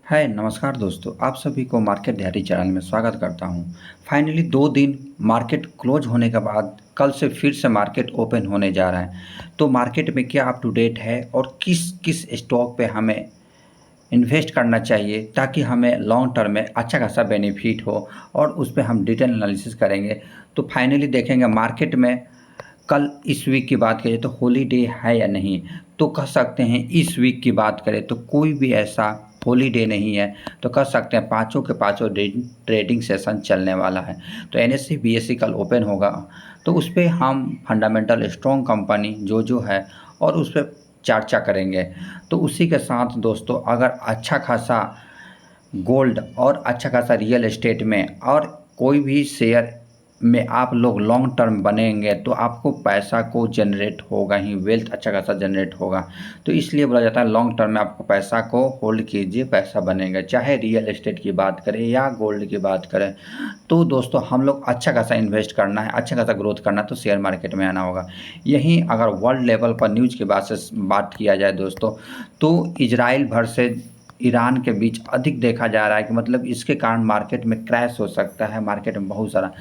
हाय नमस्कार दोस्तों, आप सभी को मार्केट डायरी चैनल में स्वागत करता हूं। फाइनली 2 दिन मार्केट क्लोज होने के बाद कल से फिर से मार्केट ओपन होने जा रहा है। तो मार्केट में क्या अप टू डेट है और किस किस स्टॉक पे हमें इन्वेस्ट करना चाहिए ताकि हमें लॉन्ग टर्म में अच्छा खासा बेनिफिट हो, और उस पे हम डिटेल एनालिसिस करेंगे। तो फाइनली देखेंगे मार्केट में कल इस वीक की बात करें तो हॉलीडे है या नहीं। तो कह सकते हैं इस वीक की बात करें तो कोई भी ऐसा हॉलीडे नहीं है। तो कह सकते हैं पाँचों के पाँचों ट्रेडिंग सेशन चलने वाला है। तो एनएससी बीएससी कल ओपन होगा, तो उस पर हम फंडामेंटल स्ट्रॉन्ग कंपनी जो है और उस पर चर्चा करेंगे। तो उसी के साथ दोस्तों, अगर अच्छा खासा गोल्ड और अच्छा खासा रियल एस्टेट में और कोई भी शेयर में आप लोग लॉन्ग टर्म बनेंगे तो आपको पैसा को जनरेट होगा ही, वेल्थ अच्छा खासा जनरेट होगा। तो इसलिए बोला जाता है लॉन्ग टर्म में आपको पैसा को होल्ड कीजिए, पैसा बनेगा। चाहे रियल एस्टेट की बात करें या गोल्ड की बात करें, तो दोस्तों हम लोग अच्छा खासा इन्वेस्ट करना है, अच्छा खासा ग्रोथ करना है तो शेयर मार्केट में आना होगा। यहीं अगर वर्ल्ड लेवल पर न्यूज़ की बात किया जाए दोस्तों, तो इजराइल वर्सेस ईरान के बीच अधिक देखा जा रहा है कि मतलब इसके कारण मार्केट में क्रैश हो सकता है, मार्केट में बहुत सारा।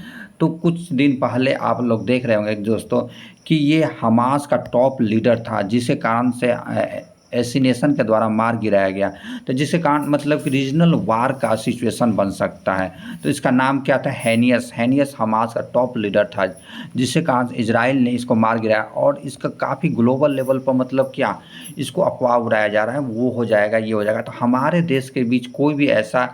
तो कुछ दिन पहले आप लोग देख रहे होंगे दोस्तों कि ये हमास का टॉप लीडर था, जिसके कारण से एसिनेशन के द्वारा मार गिराया गया। तो जिसके कारण मतलब कि रीजनल वार का सिचुएशन बन सकता है। तो इसका नाम क्या था? हैनियस। हैनियस हमास का टॉप लीडर था, जिसके कारण इजराइल ने इसको मार गिराया। और इसका काफ़ी ग्लोबल लेवल पर मतलब क्या इसको अफवाह उड़ाया जा रहा है, वो हो जाएगा, ये हो जाएगा। तो हमारे देश के बीच कोई भी ऐसा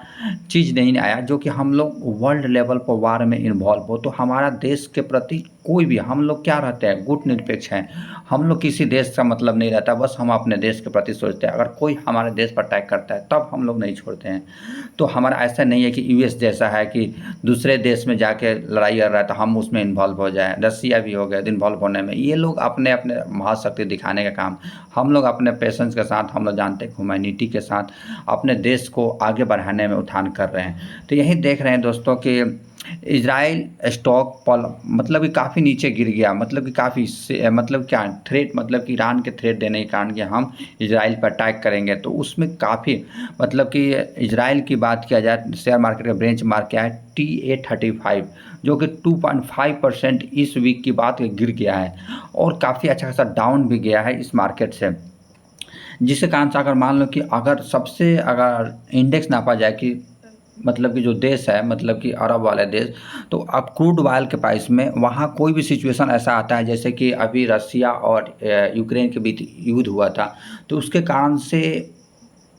चीज़ नहीं आया जो कि हम लोग वर्ल्ड लेवल पर वार में इन्वॉल्व हो। तो हमारा देश के प्रति कोई भी, हम लोग क्या रहते हैं, गुट निरपेक्ष हैं। हम लोग किसी देश का मतलब नहीं रहता, बस हम अपने देश के प्रति सोचते हैं। अगर कोई हमारे देश पर अटैक करता है तब हम लोग नहीं छोड़ते हैं। तो हमारा ऐसा नहीं है कि यूएस जैसा है कि दूसरे देश में जाके लड़ाई कर रहा है तो हम उसमें इन्वॉल्व हो जाएं। रसिया भी हो गया इन्वॉल्व होने में। ये लोग अपने अपने महाशक्ति दिखाने का काम, हम लोग अपने पेशेंस के साथ, हम लोग जानते हैं ह्यूमैनिटी के साथ अपने देश को आगे बढ़ाने में उठान कर रहे हैं। तो यही देख रहे हैं दोस्तों कि इजराइल स्टॉक पल मतलब कि काफ़ी नीचे गिर गया। मतलब कि काफ़ी मतलब क्या थ्रेट, मतलब कि ईरान के थ्रेट देने के कारण कि हम इजराइल पर अटैक करेंगे, तो उसमें काफ़ी मतलब कि इजराइल की बात किया जाए, शेयर मार्केट का बेंच मार्क क्या है TA35, जो कि 2.5% इस वीक की बात गिर गया है और काफ़ी अच्छा खासा डाउन भी गया है इस मार्केट से। जिसके कारण से अगर मान लो कि अगर सबसे अगर इंडेक्स नापा जाए कि मतलब कि जो देश है, मतलब कि अरब वाले देश, तो अब क्रूड ऑयल के प्राइस में वहाँ कोई भी सिचुएशन ऐसा आता है जैसे कि अभी रसिया और यूक्रेन के बीच युद्ध हुआ था, तो उसके कारण से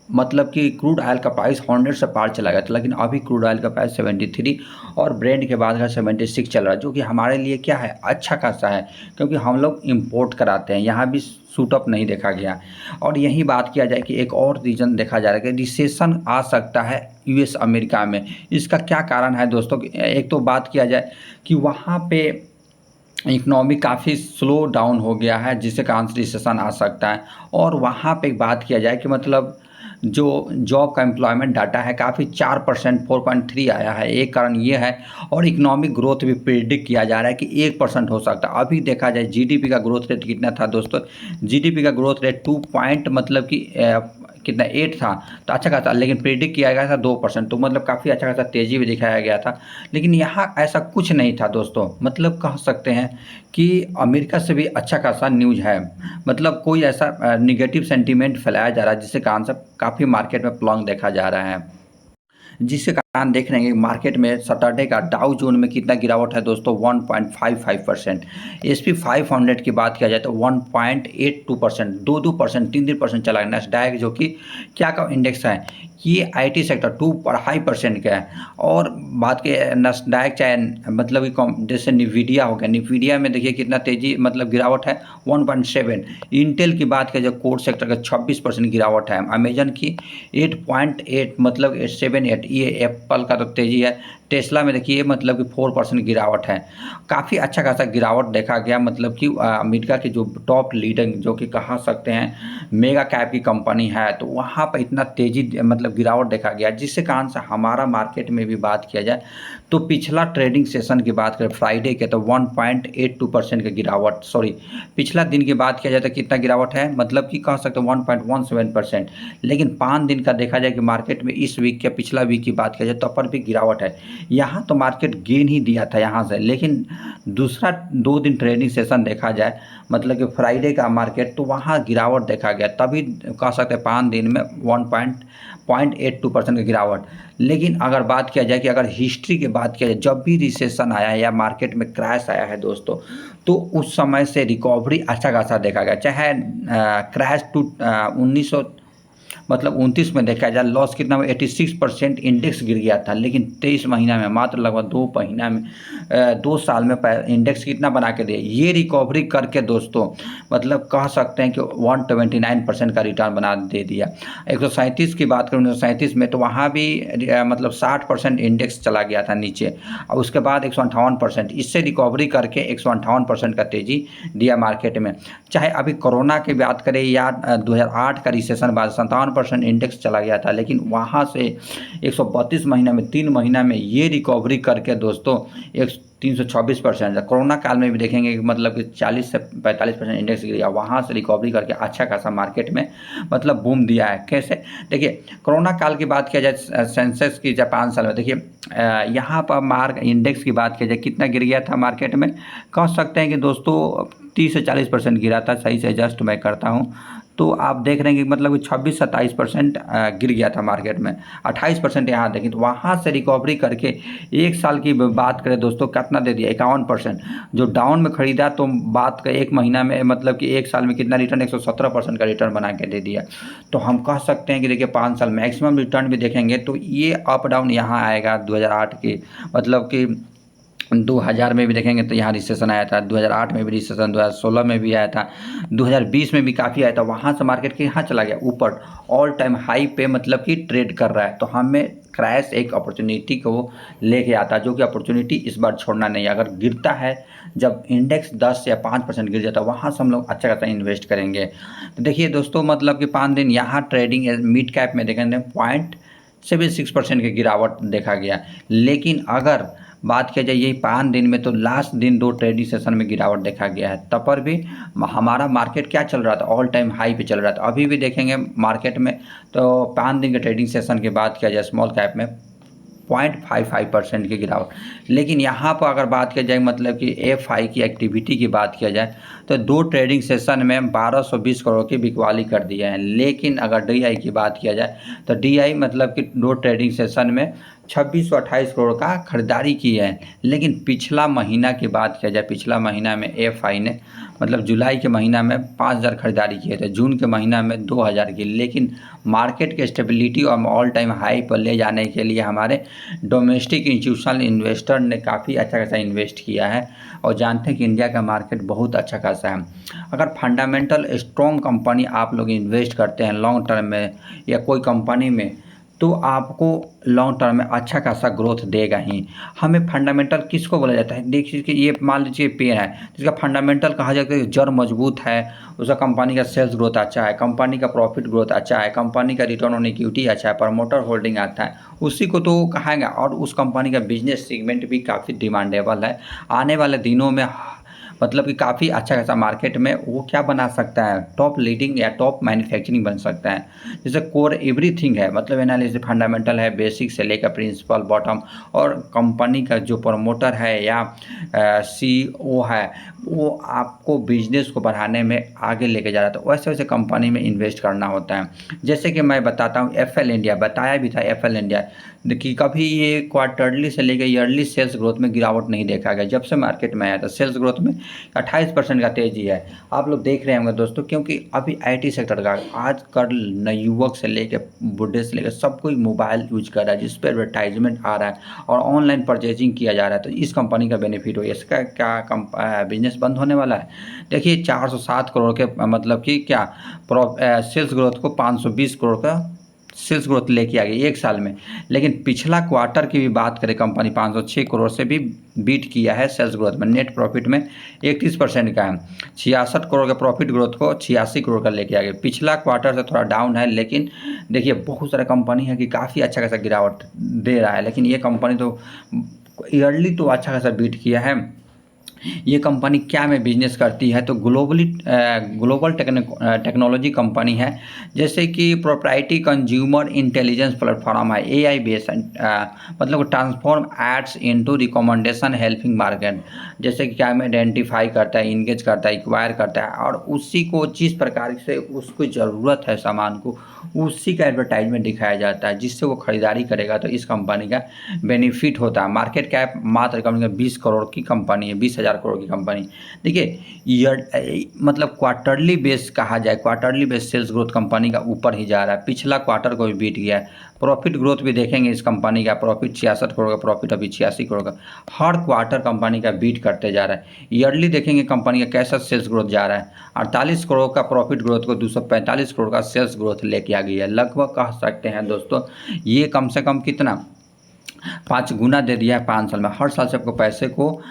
मतलब कि क्रूड ऑयल का प्राइस 100 से पार चला गया था। लेकिन अभी क्रूड ऑयल का प्राइस 73 और ब्रेंट के बाद का 76 चल रहा है, जो कि हमारे लिए क्या है, अच्छा खासा है, क्योंकि हम लोग इंपोर्ट कराते हैं, यहाँ भी सूट अप नहीं देखा गया। और यही बात किया जाए कि एक और रीज़न देखा जा रहा है कि रिसेशन आ सकता है यूएस अमेरिका में। इसका क्या कारण है दोस्तों? एक तो बात किया जाए कि वहाँ पे इकनॉमी काफ़ी स्लो डाउन हो गया है, जिसके कारण से रिसेशन आ सकता है। और वहाँ पे बात किया जाए कि मतलब जो जॉब का एम्प्लॉयमेंट डाटा है काफ़ी 4% 4.3 आया है, एक कारण ये है। और इकोनॉमिक ग्रोथ भी प्रिडिक्ट किया जा रहा है कि 1% हो सकता है। अभी देखा जाए जीडीपी का ग्रोथ रेट कितना था दोस्तों? जीडीपी का ग्रोथ रेट 2 पॉइंट मतलब कि कितना 8 था, तो अच्छा खासा, लेकिन प्रिडिक्ट किया गया था 2%, तो मतलब काफ़ी अच्छा खासा तेज़ी भी दिखाया गया था। लेकिन यहाँ ऐसा कुछ नहीं था दोस्तों, मतलब कह सकते हैं कि अमेरिका से भी अच्छा खासा न्यूज़ है। मतलब कोई ऐसा निगेटिव सेंटीमेंट फैलाया जा रहा है जिसके कारण से काफ़ी मार्केट में प्लॉन्ग देखा जा रहा है। जिसके कारण देख रहे हैं कि मार्केट में सैटरडे का डाउ जोन में कितना गिरावट है दोस्तों? 1.55%। एसपी 500 की बात किया जाए तो 1.82%, 2% 3% चला गया। नैस्डैक जो कि क्या का इंडेक्स है, ये आईटी सेक्टर 2.5% का है। और बात की नैस्डैक चाहे मतलब कि जैसे निविडिया हो गया, निविडिया में देखिए कितना तेज़ी मतलब गिरावट है 1.7। इंटेल की बात किया जाए कोर सेक्टर का 26% गिरावट है। अमेजन की 8.8 मतलब 78, ये प्रिंसिपल का तो तेज़ी है। टेस्ला में देखिए मतलब कि 4% गिरावट है। काफ़ी अच्छा खासा गिरावट देखा गया, मतलब कि अमेरिका की जो टॉप लीडर जो कि कहा सकते हैं मेगा कैप की कंपनी है, तो वहाँ पर इतना तेज़ी मतलब गिरावट देखा गया, जिसके कारण से हमारा मार्केट में भी बात किया जाए तो पिछला ट्रेडिंग सेशन की बात करें फ्राइडे के, तो 1.82% की गिरावट, सॉरी पिछला दिन की बात किया जाए तो कितना गिरावट है, मतलब कि कह सकते हैं 1.17%। लेकिन 5 दिन का देखा जाए कि मार्केट में इस वीक या पिछला वीक की बात किया जाए तब पर भी गिरावट है। यहाँ तो मार्केट गेन ही दिया था यहाँ से, लेकिन दूसरा 2 दिन ट्रेडिंग सेशन देखा जाए मतलब कि फ्राइडे का मार्केट, तो वहाँ गिरावट देखा गया, तभी कह सकते हैं 5 दिन में 1.82% की गिरावट। लेकिन अगर बात किया जाए कि अगर हिस्ट्री की बात किया जाए, जब भी रिसेशन आया है या मार्केट में क्रैश आया है दोस्तों, तो उस समय से रिकवरी अच्छा खासा देखा गया। चाहे क्रैश टू 1900 मतलब 29 में देखा जाए लॉस कितना हुआ, 86% इंडेक्स गिर गया था, लेकिन 23 महीना में, मात्र लगभग 2 महीना में 2 साल में इंडेक्स कितना बना के दिया, ये रिकवरी करके दोस्तों मतलब कह सकते हैं कि 129% का रिटर्न बना दे दिया। 137 की बात करूँ 1937 में, तो वहाँ भी मतलब 60% इंडेक्स चला गया था नीचे, और उसके बाद 158%, इससे रिकवरी करके 158% का तेज़ी दिया मार्केट में। चाहे अभी कोरोना की बात करें या 2008 का रिसेशन बाद 57% इंडेक्स चला गया था, लेकिन वहाँ से 132 महीना में 3 महीना में ये रिकवरी करके दोस्तों एक 326%, कोरोना काल में भी देखेंगे कि मतलब कि 40 से 45% इंडेक्स गिर गया, वहाँ से रिकवरी करके अच्छा खासा मार्केट में मतलब बूम दिया है। कैसे, देखिए कोरोना काल की बात किया जाए सेंसेक्स की, जब 5 साल में देखिए यहाँ पर मार्क इंडेक्स की बात किया जाए कितना गिर गया था मार्केट में, कह सकते हैं कि दोस्तों 30 से 40% गिरा था, सही से एडजस्ट मैं करता हूँ, तो आप देख रहे हैं कि मतलब 26-27% गिर गया था मार्केट में, 28% यहाँ देखें, तो वहाँ से रिकवरी करके एक साल की बात करें दोस्तों कितना दे दिया, 51%। जो डाउन में खरीदा तो बात का एक महीना में मतलब कि एक साल में कितना रिटर्न, 117% का रिटर्न बना के दे दिया। तो हम कह सकते हैं कि देखिए 5 साल मैक्सिमम रिटर्न भी देखेंगे तो ये अप डाउन यहाँ आएगा 2008 की, मतलब कि 2000 में भी देखेंगे तो यहाँ रिसेशन आया था, 2008 में भी रिसेशन, 2016 में भी आया था, 2020 में भी काफ़ी आया था, वहाँ से मार्केट के यहाँ चला गया ऊपर, ऑल टाइम हाई पे मतलब कि ट्रेड कर रहा है। तो हमें क्रैश एक अपॉर्चुनिटी को लेके आता है, जो कि अपॉर्चुनिटी इस बार छोड़ना नहीं है। अगर गिरता है, जब इंडेक्स 10 या 5% गिर जाता है, वहाँ से हम लोग अच्छा खासा इन्वेस्ट करेंगे। तो देखिए दोस्तों मतलब कि 5 दिन यहाँ ट्रेडिंग मिड कैप में देखेंगे 0.76% की गिरावट देखा गया। लेकिन अगर बात किया जाए यही 5 दिन में, तो लास्ट दिन 2 ट्रेडिंग सेशन में गिरावट देखा गया है, तब पर भी हमारा मार्केट क्या चल रहा था, ऑल टाइम हाई पे चल रहा था। अभी भी देखेंगे मार्केट में तो 5 दिन के ट्रेडिंग सेशन की बात किया जाए स्मॉल कैप में 0.55% की गिरावट। लेकिन यहाँ पर अगर बात किया जाए मतलब कि एफआई की एक्टिविटी की बात किया जाए, तो 2 ट्रेडिंग सेशन में 1220 करोड़ की बिकवाली कर दी है। लेकिन अगर डीआई की बात किया जाए तो डीआई मतलब कि 2 ट्रेडिंग सेशन में 2628 करोड़ का खरीदारी की है। लेकिन पिछला महीना की बात किया जाए, पिछला महीना में एफआई ने मतलब जुलाई के महीना में 5000 खरीदारी किए थे, जून के महीना में 2000 की। लेकिन मार्केट के स्टेबिलिटी और ऑल टाइम हाई पर ले जाने के लिए हमारे डोमेस्टिक इंस्टीट्यूशनल इन्वेस्टर ने काफ़ी अच्छा खासा इन्वेस्ट किया है, और जानते हैं कि इंडिया का मार्केट बहुत अच्छा खासा है। अगर फंडामेंटल स्ट्रॉन्ग कंपनी आप लोग इन्वेस्ट करते हैं लॉन्ग टर्म में या कोई कंपनी में, तो आपको लॉन्ग टर्म में अच्छा खासा ग्रोथ देगा ही। हमें फंडामेंटल किसको बोला जाता है, देखिए कि ये मान लीजिए पेड़ है जिसका फंडामेंटल कहा जाता है, जड़ मजबूत है, उसका कंपनी का सेल्स ग्रोथ अच्छा है, कंपनी का प्रॉफिट ग्रोथ अच्छा है, कंपनी का रिटर्न ऑन इक्विटी अच्छा है, प्रमोटर होल्डिंग आता है, उसी को तो कहाएगा। और उस कंपनी का बिजनेस सेगमेंट भी काफ़ी डिमांडेबल है, आने वाले दिनों में मतलब कि काफ़ी अच्छा खासा मार्केट में वो क्या बना सकता है, टॉप लीडिंग या टॉप मैन्युफैक्चरिंग बन सकता है। जैसे कोर एवरीथिंग है, मतलब एनालिसिस फंडामेंटल है, बेसिक से लेकर प्रिंसिपल बॉटम, और कंपनी का जो प्रमोटर है या सीईओ है वो आपको बिजनेस को बढ़ाने में आगे लेके जा रहा है। तो वैसे वैसे कंपनी में इन्वेस्ट करना होता है। जैसे कि मैं बताता हूँ एफएल इंडिया, बताया भी था एफएल इंडिया, देखिए कभी ये क्वार्टरली से लेकर ईयरली सेल्स ग्रोथ में गिरावट नहीं देखा गया। जब से मार्केट में आया था सेल्स ग्रोथ में 28% का तेजी है। आप लोग देख रहे होंगे दोस्तों, क्योंकि अभी आईटी सेक्टर का आजकल नए युवक से लेकर बूढ़े से लेकर सब कोई मोबाइल यूज कर रहा है, जिस पर एडवर्टाइजमेंट आ रहा है और ऑनलाइन परचेजिंग किया जा रहा है। तो इस कंपनी का बेनिफिट हो, इसका क्या बिजनेस बंद होने वाला है। देखिए 407 करोड़ के मतलब कि क्या सेल्स ग्रोथ को 520 करोड़ का सेल्स ग्रोथ लेके आ गई 1 साल में। लेकिन पिछला क्वार्टर की भी बात करें, कंपनी 506 करोड़ से भी बीट किया है सेल्स ग्रोथ में। नेट प्रॉफिट में 31% का है। 66 करोड़ का प्रॉफिट ग्रोथ को 86 करोड़ का लेके आ गए। पिछला क्वार्टर से थोड़ा डाउन है, लेकिन देखिए बहुत सारा कंपनी है कि काफ़ी अच्छा खासा गिरावट दे रहा है, लेकिन ये कंपनी तो ईयरली तो अच्छा खासा बीट किया है। ये कंपनी क्या में बिजनेस करती है, तो ग्लोबल टेक्नोलॉजी कंपनी है। जैसे कि प्रोप्राइटी कंज्यूमर इंटेलिजेंस प्लेटफॉर्म है, एआई बेस्ड, मतलब transform ads into recommendation helping market. जैसे कि क्या में आइडेंटिफाई करता है, इंगेज करता है, एक्वायर करता है, और उसी को जिस प्रकार से उसको ज़रूरत है सामान को, उसी का एडवर्टाइजमेंट दिखाया जाता है, जिससे वो खरीदारी करेगा तो इस कंपनी का बेनिफिट होता है। मार्केट कैप मात्र कंपनी का 20 करोड़ की कंपनी है, 20,000 करोड़ की कंपनी। देखिए मतलब क्वार्टरली बेस कहा जाए, quarterly base sales growth company का ऊपर ही जा रहा है। पिछला क्वार्टर को भी बीट गया है। प्रॉफिट ग्रोथ भी देखेंगे इस कंपनी का, प्रॉफिट 66 करोड़ का, प्रॉफिट अभी 86 करोड़ का। हर क्वार्टर कंपनी का बीट करते जा रहा है। ईयरली देखेंगे कंपनी का कैसा सेल्स ग्रोथ जा रहा है, 48 करोड़ का प्रॉफिट ग्रोथ को 245 करोड़ का सेल्स ग्रोथ लेके आ गई है। लगभग कह सकते हैं दोस्तों, ये कम से कम कितना 5 गुना दे दिया है 5 साल में। हर साल से आपको पैसे को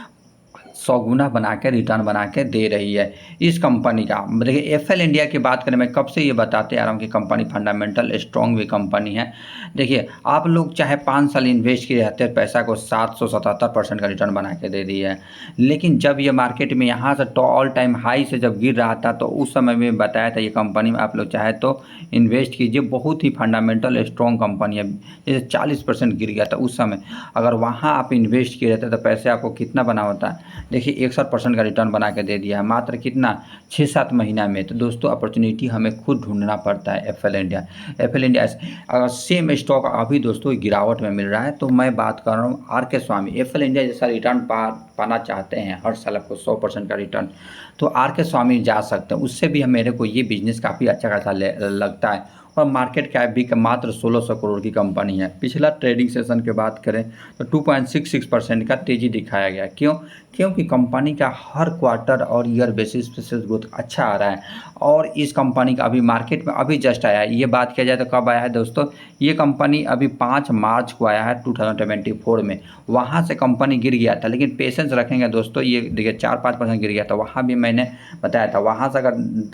100 गुना बना के, रिटर्न बना के दे रही है इस कंपनी का। देखिए एफएल इंडिया की बात करें, मैं कब से ये बताते आ रहा हूँ कि कंपनी फंडामेंटल स्ट्रॉन्ग भी कंपनी है। देखिए आप लोग चाहे 5 साल इन्वेस्ट किए रहते हैं, पैसा को 777% का रिटर्न बना के दे दिया है। लेकिन जब ये मार्केट में यहाँ से ऑल टाइम हाई से जब गिर रहा था, तो उस समय में बताया था ये कंपनी में आप लोग चाहे तो इन्वेस्ट कीजिए, बहुत ही फंडामेंटल स्ट्रॉन्ग कंपनी है। जैसे 40% गिर गया था उस समय, अगर वहाँ आप इन्वेस्ट किए रहते तो पैसे आपको कितना बना होता है। देखिए 61% का रिटर्न बना के दे दिया है मात्र कितना 6-7 महीना में। तो दोस्तों अपॉर्चुनिटी हमें खुद ढूंढना पड़ता है। एफएल इंडिया अगर सेम स्टॉक अभी दोस्तों गिरावट में मिल रहा है, तो मैं बात कर रहा हूँ आर के स्वामी। एफएल इंडिया जैसा रिटर्न पाना चाहते हैं हर साल आपको 100% का रिटर्न, तो आर के स्वामी जा सकते हैं। उससे भी मेरे को ये बिजनेस काफ़ी अच्छा खासा लगता है। और मार्केट कैप भी मात्र 1600 करोड़ की कंपनी है। पिछला ट्रेडिंग सेशन की बात करें तो 2.66% का तेज़ी दिखाया गया। क्यों? क्योंकि कंपनी का हर क्वार्टर और ईयर बेसिस पे सेल्स ग्रोथ अच्छा आ रहा है। और इस कंपनी का अभी मार्केट में अभी जस्ट आया है। ये बात किया जाए तो कब आया है दोस्तों, ये कंपनी अभी 5 मार्च को आया है 2024 में। वहाँ से कंपनी गिर गया था, लेकिन पेशेंस रखेंगे दोस्तों, ये देखिए 4-5% गिर गया था। वहाँ भी मैंने बताया था, वहाँ से अगर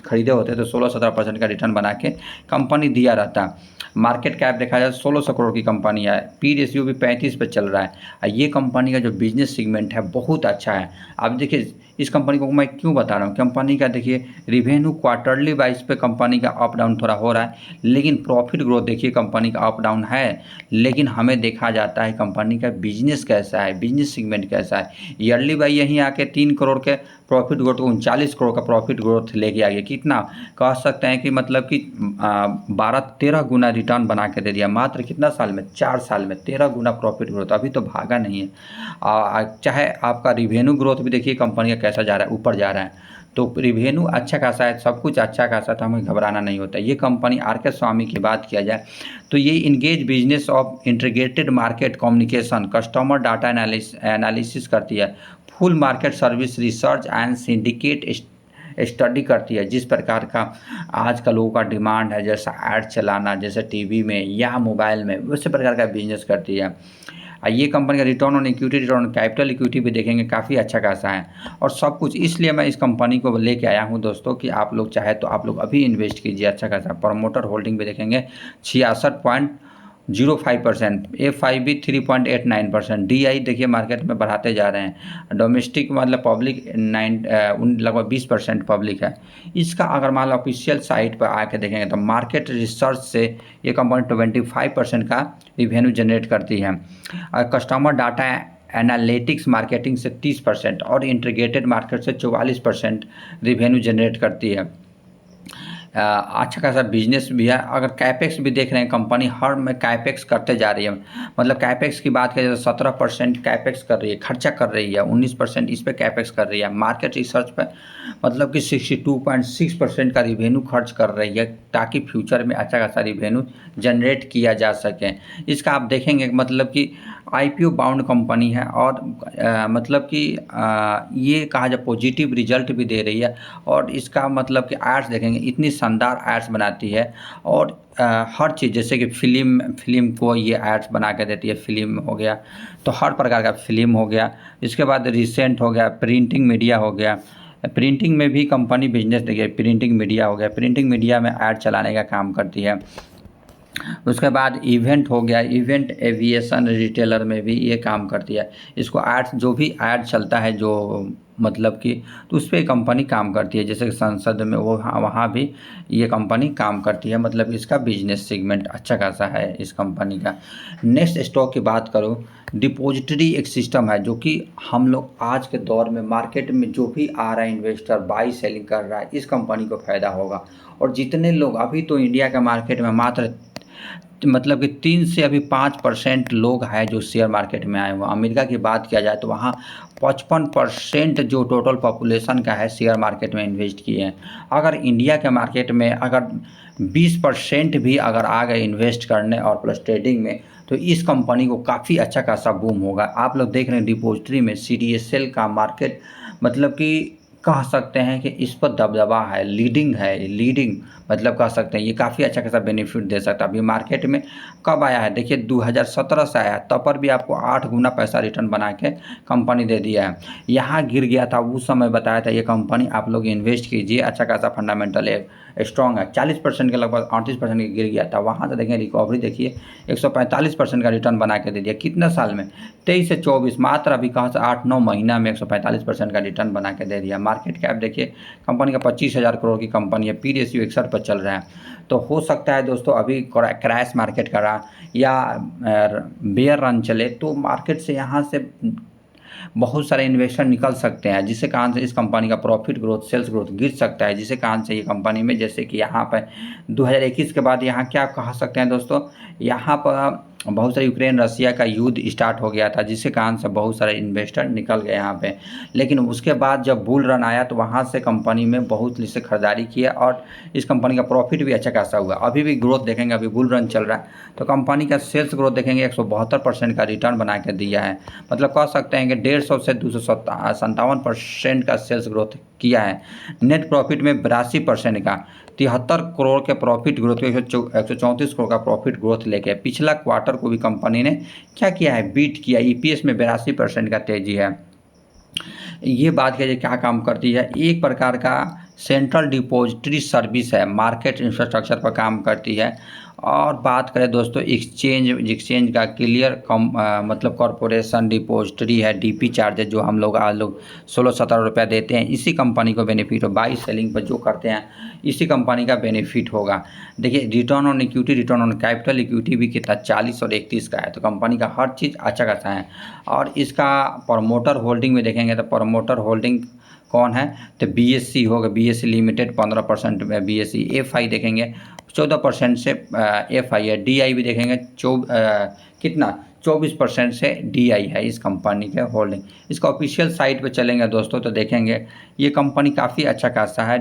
खरीदे होते तो 16-17% का रिटर्न बना के कंपनी दिया रहता। मार्केट कैप देखा जाए 1600 करोड़ की कंपनी है, पी रेशियो भी 35 पे चल रहा है। ये कंपनी का जो बिजनेस सेगमेंट है बहुत अच्छा है। अब देखिए इस कंपनी को मैं क्यों बता रहा हूँ, कंपनी का देखिए रिवेन्यू क्वार्टरली वाइज पे कंपनी का अप डाउन थोड़ा हो रहा है, लेकिन प्रॉफिट ग्रोथ देखिए कंपनी का अप डाउन है। लेकिन हमें देखा जाता है कंपनी का बिजनेस कैसा है, बिजनेस सेगमेंट कैसा है। ईयरली बाई यहीं आके 3 करोड़ के प्रॉफिट ग्रोथ को 39 करोड़ का प्रॉफिट ग्रोथ लेके आ गया। कितना कह सकते हैं कि मतलब कि 12-13 गुना रिटर्न बना के दे दिया मात्र कितना साल में, 4 साल में 13 गुना प्रॉफिट ग्रोथ। अभी तो भागा नहीं है। चाहे आपका रिवेन्यू ग्रोथ भी देखिए कंपनी का कैसा जा रहा है, ऊपर जा रहा है। तो रिवेन्यू अच्छा खासा है, सब कुछ अच्छा खासा, तो हमें घबराना नहीं होता। ये कंपनी आर के स्वामी की बात किया जाए तो ये engage business of integrated market communication, customer data analysis करती है, full market service research and syndicate study करती है। जिस प्रकार का आज का लोगों का डिमांड है, जैसा ऐड चलाना, जैसे टीवी में या मोबाइल में, उसी प्रकार का बिजनेस करती है। ये कंपनी का return on equity, return on capital equity भी देखेंगे काफ़ी अच्छा खासा है। और सब कुछ इसलिए मैं इस कंपनी को लेके आया हूँ दोस्तों कि आप लोग चाहे तो आप लोग अभी इन्वेस्ट कीजिए अच्छा खासा। प्रमोटर होल्डिंग भी देखेंगे 66.05%, FIB 3.89%, DI देखिए मार्केट में बढ़ाते जा रहे हैं। डोमेस्टिक मतलब पब्लिक लगभग 20% पब्लिक है। इसका अगर मान लो ऑफिशियल साइट पर आके देखेंगे तो मार्केट रिसर्च से ये कंपनी 25% का रिवेन्यू जनरेट करती है। कस्टमर डाटा एनालिटिक्स मार्केटिंग से 30% और इंटीग्रेटेड मार्केट से 44% रिवेन्यू जनरेट करती है। अच्छा खासा बिजनेस भी है। अगर कैपेक्स भी देख रहे हैं, कंपनी हर में कैपेक्स करते जा रही है। मतलब कैपेक्स की बात करें तो 17% कैपेक्स कर रही है, खर्चा कर रही है, 19% इस पे कैपेक्स कर रही है। मार्केट रिसर्च पे मतलब कि 62.6% का रिवेन्यू खर्च कर रही है, ताकि फ्यूचर में अच्छा खासा रिवेन्यू जनरेट किया जा सके। इसका आप देखेंगे मतलब कि IPO बाउंड कंपनी है। और मतलब कि ये कहा जाए पॉजिटिव रिजल्ट भी दे रही है। और इसका मतलब कि एड्स देखेंगे इतनी शानदार एड्स बनाती है और हर चीज़ जैसे कि फ़िल्म को ये एड्स बना के देती है, फ़िल्म हो गया तो हर प्रकार का फ़िल्म हो गया, इसके बाद रिसेंट हो गया, प्रिंटिंग मीडिया हो गया, प्रिंटिंग में भी कंपनी बिजनेस देखिए, प्रिंटिंग मीडिया हो गया, प्रिंटिंग मीडिया में ऐड चलाने का काम करती है। उसके बाद इवेंट हो गया, इवेंट एविएशन रिटेलर में भी ये काम करती है। इसको एड्स जो भी ऐड चलता है जो मतलब कि तो उस पे कंपनी काम करती है, जैसे कि संसद में वो वहाँ भी ये कंपनी काम करती है। मतलब इसका बिजनेस सेगमेंट अच्छा खासा है इस कंपनी का। नेक्स्ट स्टॉक की बात करूँ, डिपॉजिटरी एक सिस्टम है जो कि हम लोग आज के दौर में मार्केट में जो भी आ रहा है इन्वेस्टर बाई सेलिंग कर रहा है, इस कंपनी को फ़ायदा होगा। और जितने लोग अभी तो इंडिया के मार्केट में मात्र मतलब कि 3 से अभी 5% लोग हैं जो शेयर मार्केट में आए हुए हैं। अमेरिका की बात किया जाए तो वहाँ 55% जो टोटल पॉपुलेशन का है शेयर मार्केट में इन्वेस्ट किए हैं। अगर इंडिया के मार्केट में अगर 20% भी अगर आ गए इन्वेस्ट करने और प्लस ट्रेडिंग में, तो इस कंपनी को काफ़ी अच्छा खासा बूम होगा। आप लोग देख रहे हैं डिपॉजिटरी में सीडीएसएल का मार्केट मतलब कि कह सकते हैं कि इस पर दबदबा है, लीडिंग मतलब कह सकते हैं ये काफ़ी अच्छा खासा बेनिफिट दे सकता है। अभी मार्केट में कब आया है देखिए, 2017 से आया है, तब पर भी आपको 8 गुना पैसा रिटर्न बना के कंपनी दे दिया है। यहाँ गिर गया था उस समय बताया था ये कंपनी आप लोग इन्वेस्ट कीजिए, अच्छा खासा फंडामेंटल है, स्ट्रॉन्ग है। 40% के लगभग 38% के गिर गया था, वहाँ से देखें रिकवरी देखिए 145% का रिटर्न बना के दे दिया। कितने साल में? 23 से 24, मात्र अभी कहाँ से 8-9 महीना में 145% का रिटर्न बना के दे दिया। मार्केट कैप देखिए कंपनी का 25,000 करोड़ की कंपनी है, पी रेशियो 61 पर चल रहा है। तो हो सकता है दोस्तों अभी क्रैश मार्केट का रहा या बेयर रन चले तो मार्केट से यहाँ से बहुत सारे इन्वेस्टर निकल सकते हैं, जिसके कारण से इस कंपनी का प्रॉफिट ग्रोथ, सेल्स ग्रोथ गिर सकता है, जिसके कारण से ये कंपनी में जैसे कि यहाँ पर 2021 के बाद यहाँ क्या कह सकते हैं दोस्तों, यहाँ पर बहुत सारे यूक्रेन रसिया का युद्ध स्टार्ट हो गया था, जिसके कारण से बहुत सारे इन्वेस्टर निकल गए यहाँ पे। लेकिन उसके बाद जब बुल रन आया तो वहाँ से कंपनी में बहुत से खरीदारी किया और इस कंपनी का प्रॉफिट भी अच्छा खासा हुआ। अभी भी ग्रोथ देखेंगे, अभी बुल रन चल रहा है तो कंपनी का सेल्स ग्रोथ देखेंगे 172% का रिटर्न बना के दिया है। मतलब कह सकते हैं कि 150 से 257% का सेल्स ग्रोथ किया है। नेट प्रॉफिट में 82% का 73 करोड़ के प्रॉफिट ग्रोथ, 134 करोड़ का प्रॉफिट ग्रोथ लेके पिछला क्वार्टर को भी कंपनी ने क्या किया है, बीट किया। ईपीएस में 82% का तेजी है। ये बात कीजिए क्या काम करती है, एक प्रकार का सेंट्रल डिपॉजिटरी सर्विस है, मार्केट इंफ्रास्ट्रक्चर पर काम करती है। और बात करें दोस्तों एक्सचेंज का क्लियर मतलब कॉरपोरेशन डिपॉजिटरी है, डीपी चार्जेज जो हम लोग आज लोग 16-17 रुपया देते हैं, इसी कंपनी को बेनिफिट हो। बाई सेलिंग पर जो करते हैं इसी कंपनी का बेनिफिट होगा। देखिए return on equity, return on capital equity भी कितना 40 और 31 का है, तो कंपनी का हर चीज़ अच्छा खासा है। और इसका प्रमोटर होल्डिंग में देखेंगे तो प्रमोटर होल्डिंग कौन है, तो बीएससी होगा, बीएससी लिमिटेड 15% में, बीएससी एफआई देखेंगे 14% से एफआई है, डीआई भी देखेंगे कितना 24% से डीआई है इस कंपनी के होल्डिंग। इसका ऑफिशियल साइट पे चलेंगे दोस्तों तो देखेंगे ये कंपनी काफ़ी अच्छा खासा है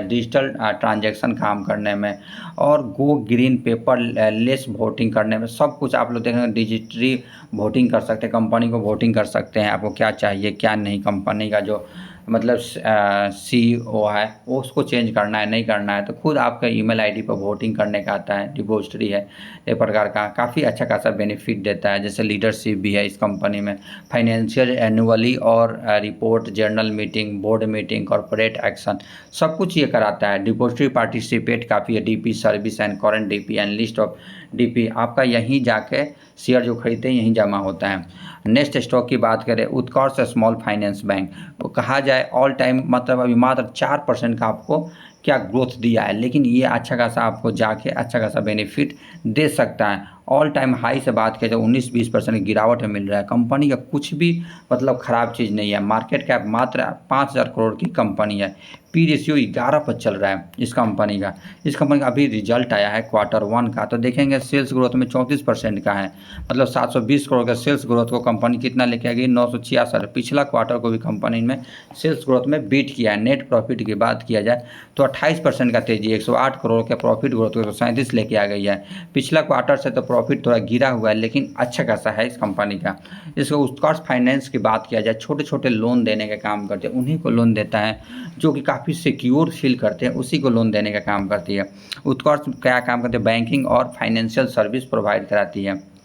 डिजिटल ट्रांजैक्शन काम करने में और go green pepper less voting करने में, सब कुछ आप लोग देखेंगे डिजिटली वोटिंग कर सकते हैं, कंपनी को वोटिंग कर सकते हैं, आपको क्या चाहिए क्या नहीं, कंपनी का जो मतलब सीईओ है वो उसको चेंज करना है नहीं करना है तो खुद आपका ईमेल आईडी पर वोटिंग करने का आता है। डिपॉजिटरी है एक प्रकार का, काफ़ी अच्छा खासा बेनिफिट देता है। जैसे लीडरशिप भी है इस कंपनी में, फाइनेंशियल एनुअली और report, journal meeting, board meeting, corporate action, सब कुछ ये कराता है। डिपॉजिटरी पार्टिसिपेट काफ़ी है, DP service and current DP and list of DP, आपका यहीं जाके शेयर जो खरीदते हैं यहीं जमा होता है। नेक्स्ट स्टॉक की बात करें उत्कर्ष स्मॉल फाइनेंस बैंक, वो कहा जाए ऑल टाइम मतलब अभी मात्र 4% का आपको क्या ग्रोथ दिया है, लेकिन ये अच्छा खासा आपको जाके अच्छा खासा बेनिफिट दे सकता है। ऑल टाइम हाई से बात करें तो 19-20% की गिरावट में मिल रहा है। कंपनी का कुछ भी मतलब ख़राब चीज़ नहीं है, मार्केट कैप मात्र 5,000 करोड़ की कंपनी है, पी रेशियो 11 पर चल रहा है इस कंपनी का। इस कंपनी का अभी रिजल्ट आया है Q1 का, तो देखेंगे सेल्स ग्रोथ में 34% का है, मतलब 720 करोड़ का सेल्स ग्रोथ को कंपनी कितना लेके आ गई 966। पिछला क्वार्टर को भी कंपनी में सेल्स ग्रोथ में बीट किया है। नेट प्रॉफिट की बात किया जाए तो 28% का तेजी, 108 करोड़ के प्रॉफिट ग्रोथ को 137 लेके आ गई है। पिछला क्वार्टर से तो प्रॉफिट थोड़ा गिरा हुआ है, लेकिन अच्छा खासा है इस कंपनी का। इसको उत्कर्ष फाइनेंस की बात किया जाए, छोटे-छोटे लोन देने का काम करते हैं, उन्हीं को लोन देता है, जो कि काफ़ी सिक्योर फ़ील करते हैं, उसी को लोन देने का काम करती है। उत्कर्ष क्या काम करते हैं? बैंकिंग और फाइनेंशियल सर्विस प्रोवाइड कराती है।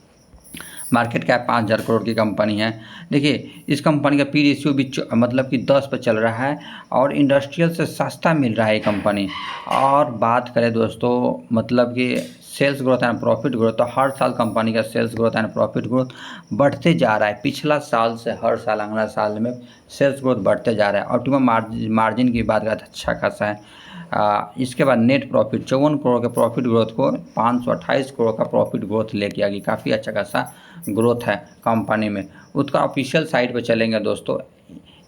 मार्केट कैप 5,000 करोड़ की कंपनी है। देखिए, इस कंपनी का पी रेशियो भी मतलब कि 10 पे चल रहा है और इंडस्ट्रियल से सस्ता मिल रहा है ये कंपनी। और बात करें दोस्तों, मतलब कि sales growth and profit growth, तो हर साल कंपनी का sales growth and profit growth बढ़ते जा रहा है। पिछला साल से हर साल अगला साल में सेल्स ग्रोथ बढ़ते जा रहा है। ऑप्टिमम मार्जिन की बात करें तो अच्छा खासा है। इसके बाद नेट प्रॉफिट 54 करोड़ के प्रॉफिट ग्रोथ को 528 करोड़ का प्रॉफिट ग्रोथ लेके आ गई। काफ़ी अच्छा खासा ग्रोथ है कंपनी में। उसका ऑफिशियल साइट पे चलेंगे दोस्तों,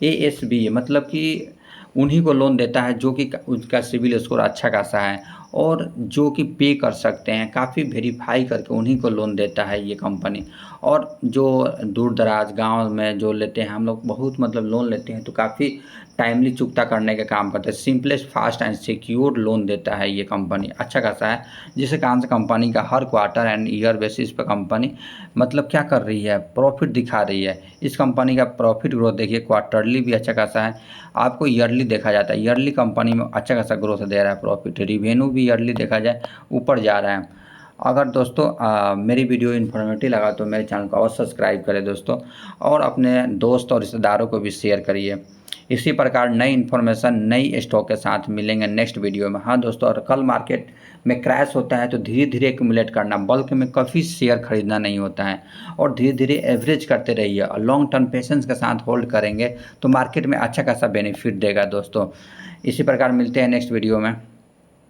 एएसबी मतलब कि उन्हीं को लोन देता है जो कि उसका सिविल स्कोर अच्छा खासा है और जो कि पे कर सकते हैं, काफ़ी वेरीफाई करके उन्हीं को लोन देता है ये कंपनी। और जो दूर दराज गाँव में जो लेते हैं हम लोग, बहुत मतलब लोन लेते हैं तो काफ़ी टाइमली चुकता करने का काम करते हैं। Simplest, fast and secure loan देता है ये कंपनी, अच्छा खासा है। जिसके कारण से कंपनी का हर क्वार्टर एंड ईयर बेसिस पे कंपनी मतलब क्या कर रही है? प्रॉफिट दिखा रही है। इस कंपनी का प्रॉफिट ग्रोथ देखिए, क्वार्टरली भी अच्छा खासा है। आपको ईयरली देखा जाता है, ईयरली कंपनी में अच्छा खासा ग्रोथ दे रहा है प्रॉफिट। रिवेन्यू भी ईयरली देखा जाए ऊपर जा रहा है। अगर दोस्तों मेरी वीडियो इन्फॉर्मेटिव लगा तो मेरे चैनल को अवश्य सब्सक्राइब करें दोस्तों, और अपने दोस्त और रिश्तेदारों को भी शेयर करिए। इसी प्रकार नई इन्फॉर्मेशन, नई स्टॉक के साथ मिलेंगे नेक्स्ट वीडियो में। हाँ दोस्तों, और कल मार्केट में क्रैश होता है तो धीरे-धीरे एक्यूमुलेट करना, बल्क में काफ़ी शेयर खरीदना नहीं होता है, और धीरे-धीरे एवरेज करते रहिए और लॉन्ग टर्म पेशेंस के साथ होल्ड करेंगे तो मार्केट में अच्छा खासा बेनिफिट देगा दोस्तों। इसी प्रकार मिलते हैं नेक्स्ट वीडियो में।